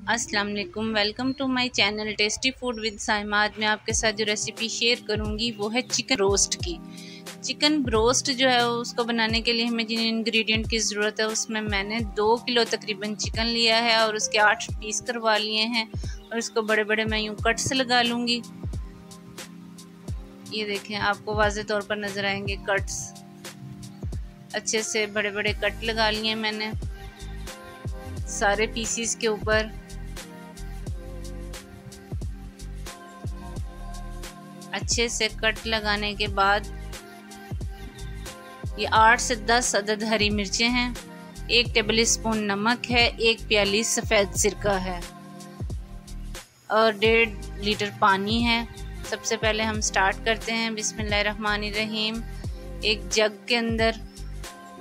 अस्सलाम वालेकुम, welcome to my channel tasty food with Saima. आज मैं आपके साथ जो रेसिपी शेयर करूंगी वो है चिकन रोस्ट की। चिकन रोस्ट जो है उसको बनाने के लिए हमें जिन इंग्रेडिएंट की ज़रूरत है उसमें मैंने 2 किलो तकरीबन चिकन लिया है और उसके 8 पीस करवा लिए हैं और इसको बड़े बड़े मैं यूँ कट्स लगा लूँगी। ये देखें, आपको वाज़े तौर पर नज़र आएंगे कट्स। अच्छे से बड़े बड़े कट लगा लिए मैंने सारे पीसीस के ऊपर। अच्छे से कट लगाने के बाद ये 8 से 10 अदद हरी मिर्चें हैं, 1 टेबल स्पून नमक है, 1 प्याली सफ़ेद सिरका है और 1.5 लीटर पानी है। सबसे पहले हम स्टार्ट करते हैं। बिस्मिल्लाहिर्रहमानिर्रहीम। एक जग के अंदर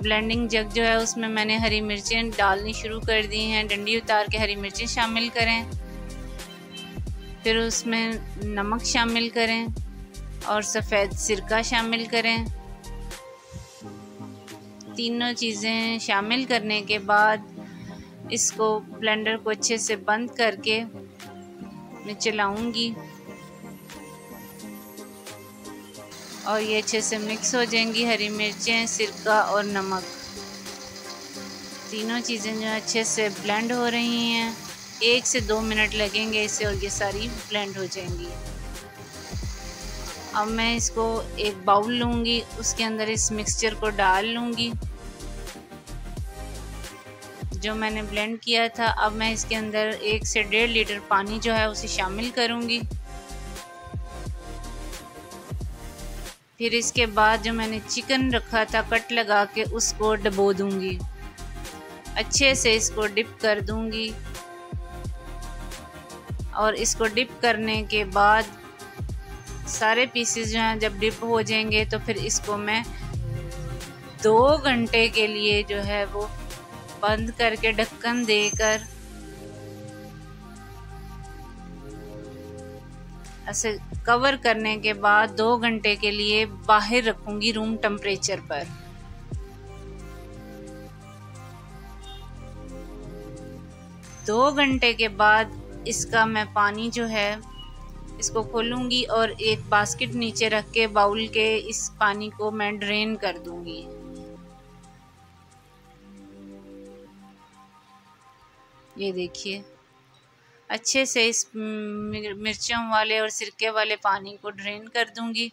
ब्लेंडिंग जग जो है उसमें मैंने हरी मिर्चें डालनी शुरू कर दी हैं। डंडी उतार के हरी मिर्चें शामिल करें, फिर उसमें नमक शामिल करें और सफ़ेद सिरका शामिल करें। तीनों चीज़ें शामिल करने के बाद इसको ब्लेंडर को अच्छे से बंद करके मैं चलाऊंगी और ये अच्छे से मिक्स हो जाएंगी। हरी मिर्चें, सिरका और नमक, तीनों चीज़ें जो अच्छे से ब्लेंड हो रही हैं। 1 से 2 मिनट लगेंगे इसे और ये सारी ब्लेंड हो जाएंगी। अब मैं इसको एक बाउल लूँगी, उसके अंदर इस मिक्सचर को डाल लूँगी जो मैंने ब्लेंड किया था। अब मैं इसके अंदर 1 से 1.5 लीटर पानी जो है उसे शामिल करूँगी। फिर इसके बाद जो मैंने चिकन रखा था कट लगा के उसको डबो दूँगी, अच्छे से इसको डिप कर दूँगी और इसको डिप करने के बाद सारे पीसेस जो हैं जब डिप हो जाएंगे तो फिर इसको मैं 2 घंटे के लिए जो है वो बंद करके ढक्कन देकर ऐसे कवर करने के बाद 2 घंटे के लिए बाहर रखूंगी रूम टेम्परेचर पर। दो घंटे के बाद इसका मैं पानी जो है इसको खोलूंगी और एक बास्केट नीचे रख के बाउल के इस पानी को मैं ड्रेन कर दूंगी। ये देखिए, अच्छे से इस मिर्चों वाले और सिरके वाले पानी को ड्रेन कर दूंगी।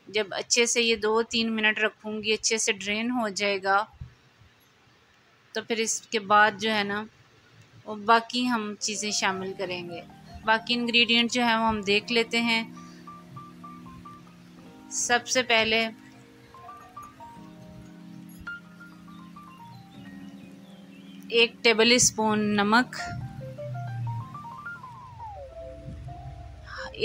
जब अच्छे से ये 2-3 मिनट रखूंगी, अच्छे से ड्रेन हो जाएगा तो फिर इसके बाद जो है ना वो बाकी हम चीज़ें शामिल करेंगे। बाकी इंग्रेडिएंट जो है वो हम देख लेते हैं। सबसे पहले 1 टेबल स्पून नमक,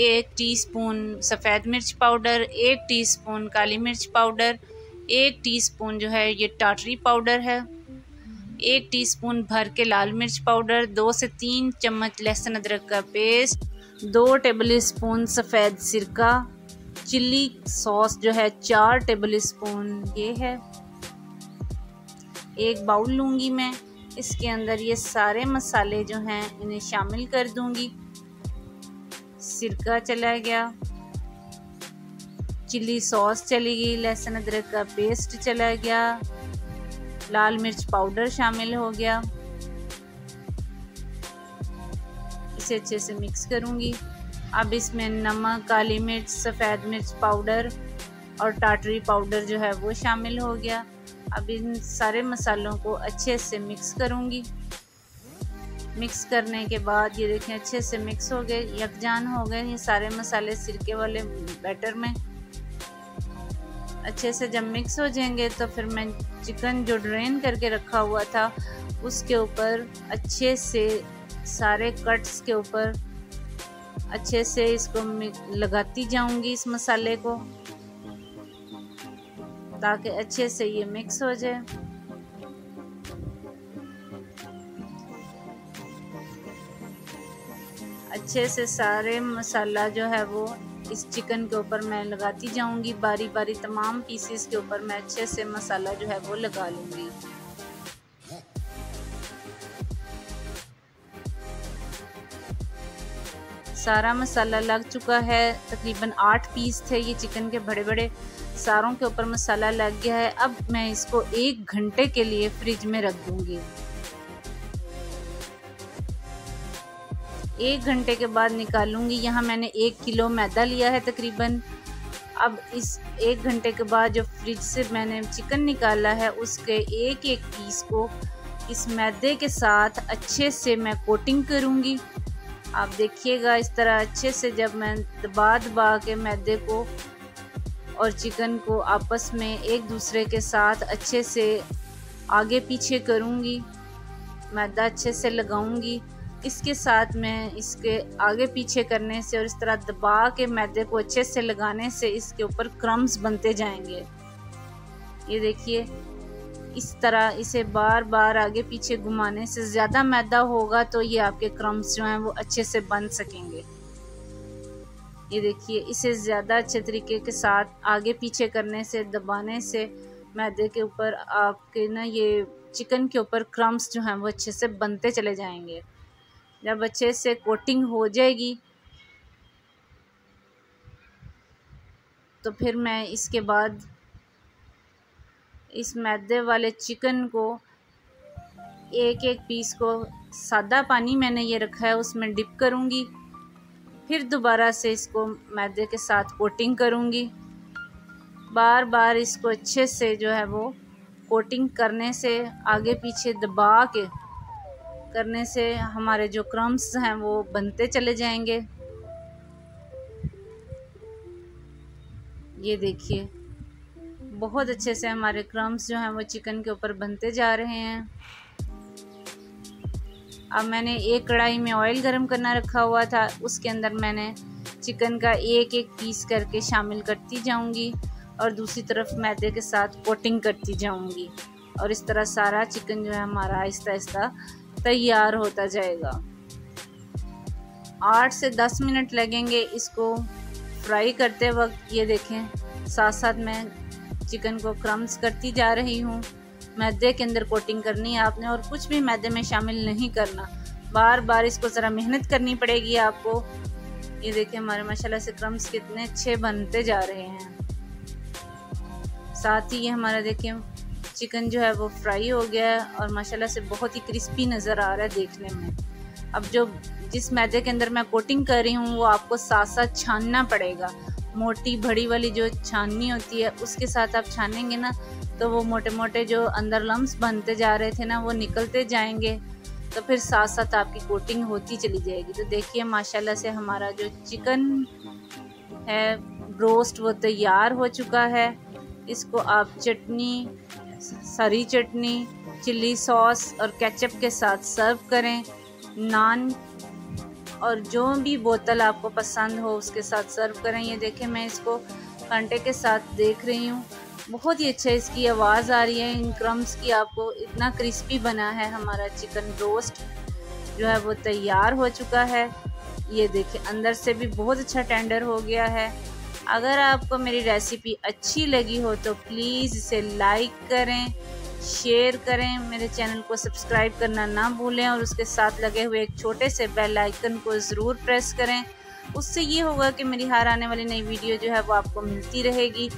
1 टीस्पून सफ़ेद मिर्च पाउडर, 1 टीस्पून काली मिर्च पाउडर, 1 टीस्पून जो है ये टाटरी पाउडर है, 1 टीस्पून भर के लाल मिर्च पाउडर, 2 से 3 चम्मच लहसुन अदरक का पेस्ट, 2 टेबल स्पून सफ़ेद सिरका, चिल्ली सॉस जो है 4 टेबल स्पून ये है। एक बाउल लूँगी मैं, इसके अंदर ये सारे मसाले जो हैं इन्हें शामिल कर दूँगी। सिरका चला गया, चिल्ली सॉस चली गई, लहसुन अदरक का पेस्ट चला गया, लाल मिर्च पाउडर शामिल हो गया। इसे अच्छे से मिक्स करूंगी। अब इसमें नमक, काली मिर्च, सफ़ेद मिर्च पाउडर और टाटरी पाउडर जो है वो शामिल हो गया। अब इन सारे मसालों को अच्छे से मिक्स करूंगी। मिक्स करने के बाद ये देखें अच्छे से मिक्स हो गए, यकजान हो गए ये सारे मसाले सिरके वाले बैटर में। अच्छे से जब मिक्स हो जाएंगे तो फिर मैं चिकन जो ड्रेन करके रखा हुआ था उसके ऊपर अच्छे से सारे कट्स के ऊपर अच्छे से इसको लगाती जाऊंगी इस मसाले को, ताकि अच्छे से ये मिक्स हो जाए। अच्छे से सारे मसाला जो है वो इस चिकन के ऊपर मैं लगाती जाऊंगी, बारी बारी तमाम पीसेस के ऊपर मैं अच्छे से मसाला जो है वो लगा लूँगी। सारा मसाला लग चुका है। तकरीबन 8 पीस थे ये चिकन के, बड़े बड़े सारों के ऊपर मसाला लग गया है। अब मैं इसको 1 घंटे के लिए फ्रिज में रख दूंगी। 1 घंटे के बाद निकालूंगी। यहाँ मैंने 1 किलो मैदा लिया है तकरीबन। अब इस 1 घंटे के बाद जो फ्रिज से मैंने चिकन निकाला है उसके एक एक पीस को इस मैदे के साथ अच्छे से मैं कोटिंग करूँगी। आप देखिएगा इस तरह अच्छे से जब मैं दबा दबा के मैदे को और चिकन को आपस में एक दूसरे के साथ अच्छे से आगे पीछे करूँगी, मैदा अच्छे से लगाऊंगी। इसके साथ मैं इसके आगे पीछे करने से और इस तरह दबा के मैदे को अच्छे से लगाने से इसके ऊपर क्रम्स बनते जाएंगे। ये देखिए इस तरह इसे बार बार आगे पीछे घुमाने से ज़्यादा मैदा होगा तो ये आपके क्रम्स जो हैं वो अच्छे से बन सकेंगे। ये देखिए इसे ज़्यादा अच्छे तरीके के साथ आगे पीछे करने से, दबाने से मैदे के ऊपर आपके ना ये चिकन के ऊपर क्रम्स जो हैं वो अच्छे से बनते चले जाएंगे। जब अच्छे से कोटिंग हो जाएगी तो फिर मैं इसके बाद इस मैदे वाले चिकन को एक एक पीस को सादा पानी मैंने ये रखा है उसमें डिप करूँगी। फिर दोबारा से इसको मैदे के साथ कोटिंग करूँगी। बार बार इसको अच्छे से जो है वो कोटिंग करने से, आगे पीछे दबा के करने से हमारे जो क्रम्स हैं वो बनते चले जाएंगे। ये देखिए बहुत अच्छे से हमारे क्रम्स जो हैं वो चिकन के ऊपर बनते जा रहे हैं। अब मैंने एक कढ़ाई में ऑयल गरम करना रखा हुआ था, उसके अंदर मैंने चिकन का एक एक पीस करके शामिल करती जाऊंगी और दूसरी तरफ मैदे के साथ कोटिंग करती जाऊंगी और इस तरह सारा चिकन जो है हमारा आहिस्ता आहिस्ता तैयार होता जाएगा। 8 से 10 मिनट लगेंगे इसको फ्राई करते वक्त। ये देखें साथ साथ मैं चिकन को क्रम्स करती जा रही हूँ। मैदे के अंदर कोटिंग करनी है आपने और कुछ भी मैदे में शामिल नहीं करना। बार बार इसको ज़रा मेहनत करनी पड़ेगी आपको। ये देखिए हमारे माशाल्लाह से क्रम्स कितने अच्छे बनते जा रहे हैं। साथ ही ये हमारा देखिए चिकन जो है वो फ्राई हो गया है और माशाल्लाह से बहुत ही क्रिस्पी नज़र आ रहा है देखने में। अब जो जिस मैदे के अंदर मैं कोटिंग कर रही हूँ वो आपको साथ साथ छानना पड़ेगा। मोटी बड़ी वाली जो छाननी होती है उसके साथ आप छानेंगे ना तो वो मोटे मोटे जो अंदर लम्स बनते जा रहे थे ना वो निकलते जाएंगे, तो फिर साथ साथ आपकी कोटिंग होती चली जाएगी। तो देखिए माशाल्लाह से हमारा जो चिकन है ब्रोस्ट वो तैयार हो चुका है। इसको आप चटनी, हरी चटनी, चिल्ली सॉस और केचप के साथ सर्व करें। नान और जो भी बोतल आपको पसंद हो उसके साथ सर्व करें। ये देखें मैं इसको कांटे के साथ देख रही हूँ, बहुत ही अच्छा इसकी आवाज़ आ रही है इन क्रम्स की। आपको इतना क्रिस्पी बना है हमारा चिकन रोस्ट जो है वो तैयार हो चुका है। ये देखिए अंदर से भी बहुत अच्छा टेंडर हो गया है। अगर आपको मेरी रेसिपी अच्छी लगी हो तो प्लीज़ इसे लाइक करें, शेयर करें, मेरे चैनल को सब्सक्राइब करना ना भूलें और उसके साथ लगे हुए एक छोटे से बेल आइकन को ज़रूर प्रेस करें। उससे ये होगा कि मेरी हर आने वाली नई वीडियो जो है वो आपको मिलती रहेगी।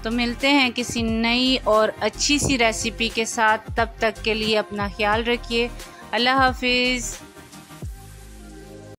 तो मिलते हैं किसी नई और अच्छी सी रेसिपी के साथ। तब तक के लिए अपना ख्याल रखिए। अल्लाह हाफिज़।